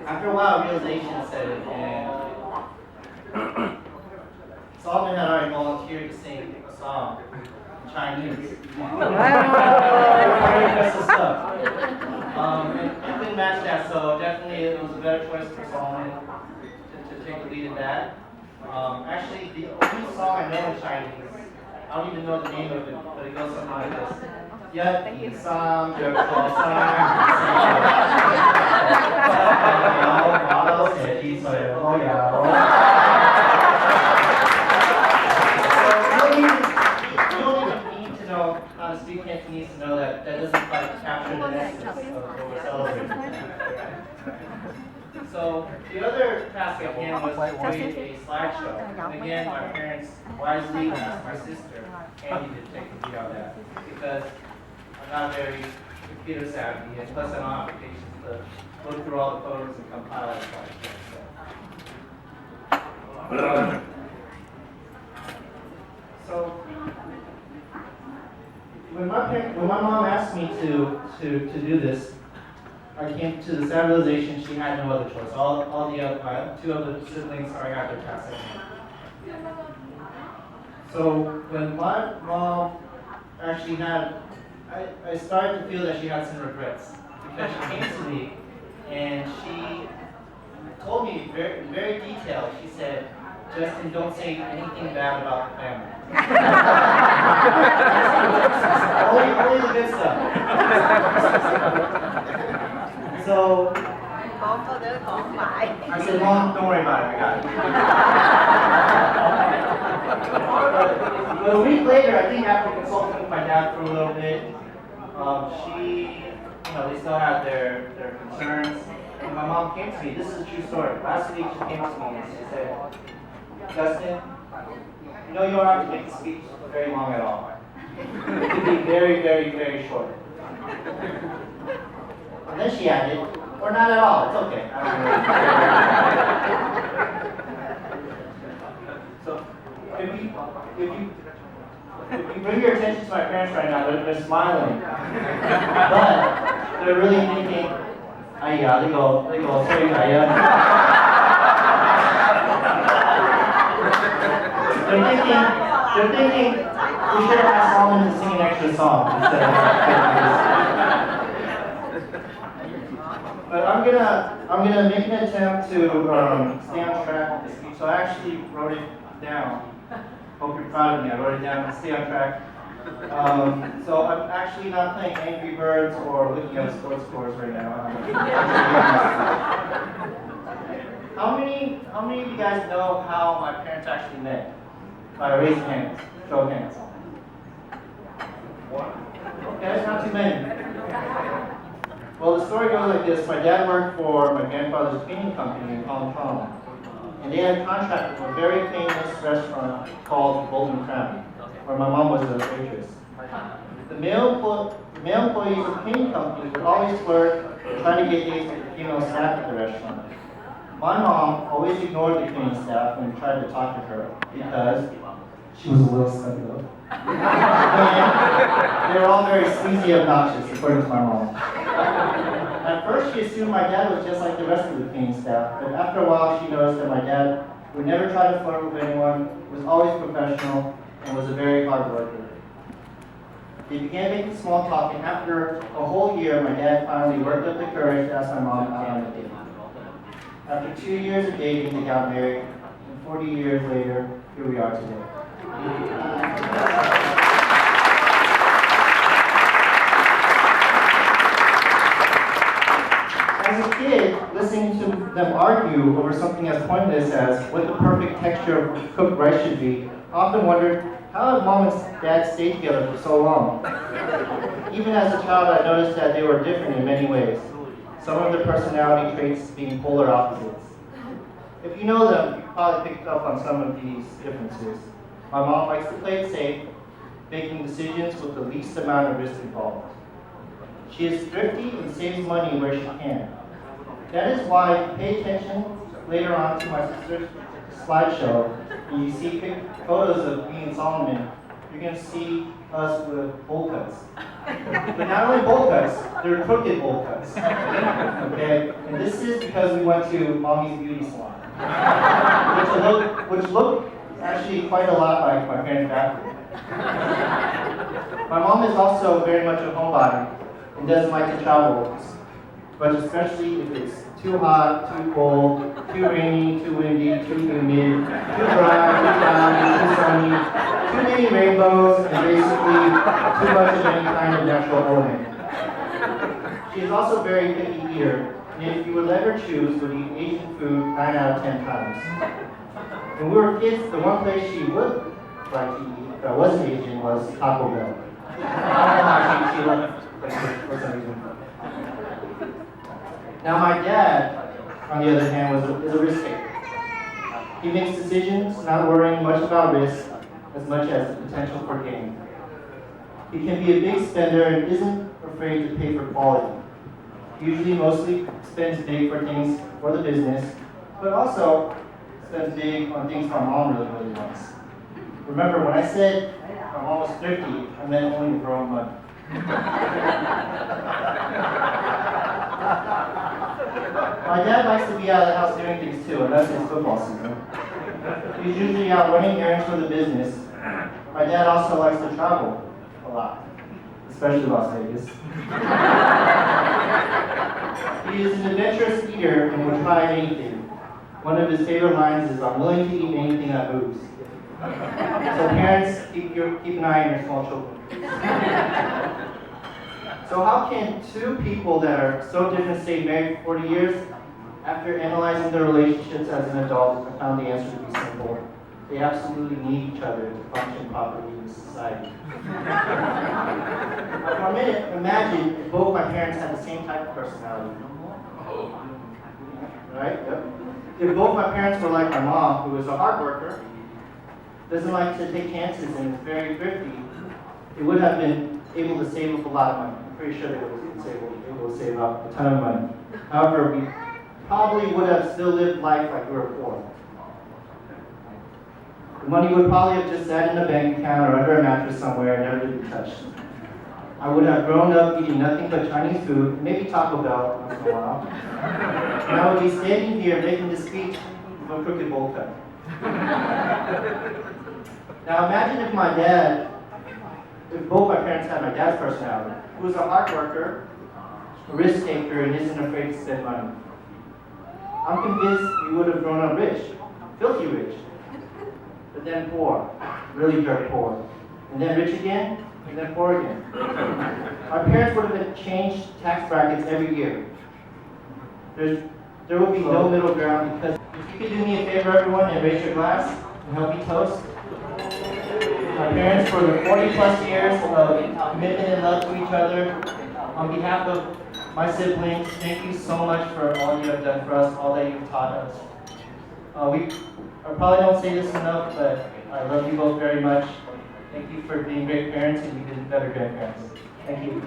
After a while, realization set in, and Solomon had already volunteered to sing a song in Chinese. Very impressive stuff. And it didn't match that, so definitely it was a better choice for Solomon to take the lead in that. Actually, the only song I know in Chinese, I don't even know the name of it, but it goes something like this. Yet, Sam, you don't even need to know how to speak Cantonese to know that that doesn't quite capture the essence of what we're celebrating. So the other task at hand was to create a slideshow. And again, my parents wisely asked my sister, Candy, to take the lead on that because I'm not very computer savvy, and plus I don't have the patience to look through all the photos and compile a slideshow. So when my mom asked me to do this, I came to the sad realization she had no other choice. All the other, two other siblings already had their tasks at hand. So when my mom actually I started to feel that she had some regrets because she came to me and she told me very, very detailed. She said, "Justin, don't say anything bad about the family. only the good stuff." So I said, "Mom, don't worry about it. I got it." But a week later, I think after consulting with my dad for a little bit, they still had their concerns. And my mom came to me. This is a true story. Last week, she came to me and she said, "Justin, you know you don't have to make the speech very long at all. It could be very, very, very short." And then she added, "Or not at all. It's okay." So if you bring your attention to my parents right now, they're smiling, but they're really thinking, "Ay, yeah, they go, sorry, ay, yeah." They're thinking, we should have asked Solomon to sing an extra song instead of. But I'm gonna make an attempt to stay on track with the speech. So I actually wrote it down. Hope you're proud of me. I wrote it down and stay on track. So I'm actually not playing Angry Birds or looking at sports scores right now. How many of you guys know how my parents actually met? By raising hands, show of hands. One. Okay, not too many. Well, the story goes like this. My dad worked for my grandfather's cleaning company in Hong Kong. And they had a contract with a very famous restaurant called Golden Crown, where my mom was a waitress. The male employees of the cleaning company would always flirt and try to get dates with the female staff at the restaurant. My mom always ignored the cleaning staff when we tried to talk to her because she was a little stuck up. And they were all very sleazy and obnoxious, according to my mom. At first, she assumed my dad was just like the rest of the cleaning staff, but after a while, she noticed that my dad would never try to flirt with anyone, was always professional, and was a very hard worker. They began making small talk, and after a whole year, my dad finally worked up the courage to ask my mom out on a date. After 2 years of dating, they got married, and 40 years later, here we are today. As a kid, listening to them argue over something as pointless as what the perfect texture of cooked rice should be, I often wondered, how had mom and dad stayed together for so long? Even as a child, I noticed that they were different in many ways, some of their personality traits being polar opposites. If you know them, you probably picked up on some of these differences. My mom likes to play it safe, making decisions with the least amount of risk involved. She is thrifty and saves money where she can. That is why, if you pay attention later on to my sister's slideshow, and you see photos of me and Solomon, you're going to see us with bowl cuts. But not only bowl cuts, they're crooked bowl cuts. Okay? And this is because we went to Mommy's Beauty Salon, which looked actually quite a lot like my parents' bathroom. My mom is also very much a homebody and doesn't like to travel, but especially if it's too hot, too cold, too rainy, too windy, too humid, too dry, too cloudy, too sunny, too many rainbows, and basically too much of any kind of natural element. She is also a very picky eater, and if you would let her choose, would eat Asian food 9 out of 10 times. When we were kids, the one place she would like to eat that wasn't Asian was Taco Bell. I don't know how she loved it for some reason. Now my dad, on the other hand, is a risk taker. He makes decisions not worrying much about risk as much as the potential for gain. He can be a big spender and isn't afraid to pay for quality. Usually mostly spends big for things for the business, but also spends big on things my mom really wants. Remember, when I said my mom was thrifty, I meant only the growing money. My dad likes to be out of the house doing things too, unless it's football season. He's usually out running errands for the business. My dad also likes to travel a lot, especially Las Vegas. He is an adventurous eater and will try anything. One of his favorite lines is, "I'm willing to eat anything that moves." So parents, keep an eye on your small children. So how can two people that are so different stay married for 40 years? After analyzing their relationships as an adult, I found the answer to be simple. They absolutely need each other to function properly in society. Now, for a minute, imagine if both my parents had the same type of personality. Right? Yep. If both my parents were like my mom, who is a hard worker, doesn't like to take chances, and is very thrifty, they would have been able to save up a lot of money. I'm pretty sure they would have been able to save up a ton of money. However, we probably would have still lived life like we were poor. The money would probably have just sat in a bank account or under a mattress somewhere and never to be touched. I would have grown up eating nothing but Chinese food, maybe Taco Bell once in a while. And I would be standing here making this speech with a crooked bowl cut. Now imagine if both my parents had my dad's personality, who was a hard worker, a risk taker, and isn't afraid to spend money. I'm convinced we would have grown up rich, filthy rich, but then poor, really dirt poor, and then rich again, and then poor again. My parents would have changed tax brackets every year. There would be no middle ground, because if you could do me a favor, everyone, and raise your glass and help me toast. My parents, for the 40 plus years of commitment and love to each other, on behalf of my siblings, thank you so much for all you have done for us, all that you've taught us. I probably don't say this enough, but I love you both very much. Thank you for being great parents, and you've been better grandparents. Thank you.